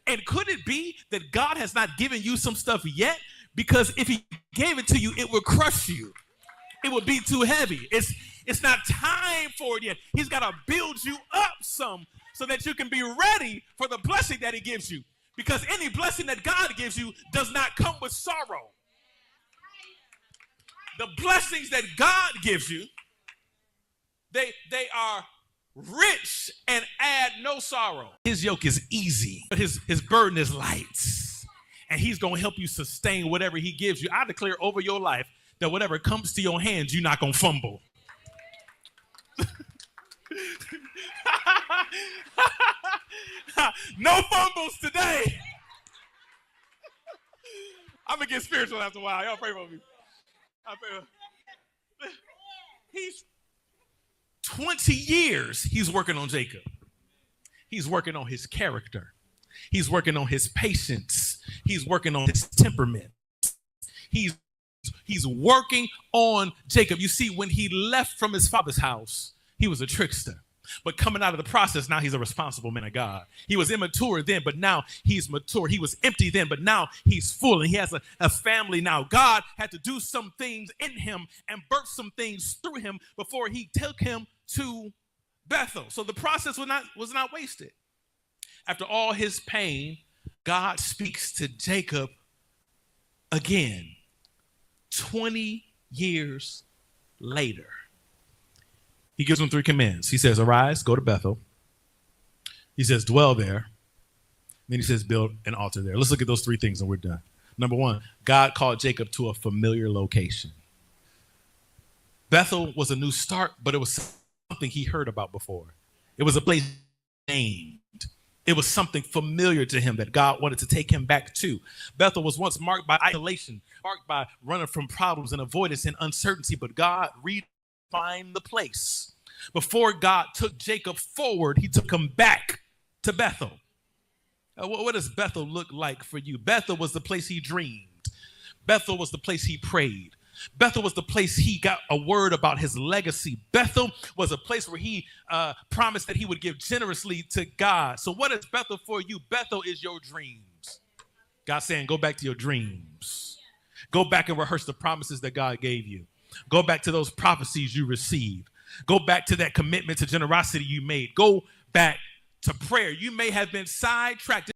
And could it be that God has not given you some stuff yet? Because if he gave it to you, it would crush you. It would be too heavy. It's not time for it yet. He's got to build you up some so that you can be ready for the blessing that he gives you. Because any blessing that God gives you does not come with sorrow. The blessings that God gives you, they are rich and add no sorrow. His yoke is easy, but his burden is light. And he's going to help you sustain whatever he gives you. I declare over your life that whatever comes to your hands, you're not going to fumble. No fumbles today. I'm going to get spiritual after a while. Y'all pray for me. He's 20 years he's working on Jacob. He's working on his character. He's working on his patience. He's working on his temperament. He's working on Jacob. You see, when he left from his father's house, he was a trickster. But coming out of the process, now he's a responsible man of God. He was immature then, but now he's mature. He was empty then, but now he's full, and he has a family now. God had to do some things in him and birth some things through him before he took him to Bethel. So the process was not wasted. After all his pain, God speaks to Jacob again, 20 years later. He gives him 3 commands. He says, arise, go to Bethel. He says, dwell there. Then he says, build an altar there. Let's look at those 3 things and we're done. Number 1, God called Jacob to a familiar location. Bethel was a new start, but it was something he heard about before. It was a place named. It was something familiar to him that God wanted to take him back to. Bethel was once marked by isolation, marked by running from problems and avoidance and uncertainty, but God redefined the place. Before God took Jacob forward, he took him back to Bethel. What does Bethel look like for you? Bethel was the place he dreamed. Bethel was the place he prayed. Bethel was the place he got a word about his legacy. Bethel was a place where he promised that he would give generously to God. So what is Bethel for you? Bethel is your dreams. God's saying, go back to your dreams. Go back and rehearse the promises that God gave you. Go back to those prophecies you received. Go back to that commitment to generosity you made. Go back to prayer. You may have been sidetracked.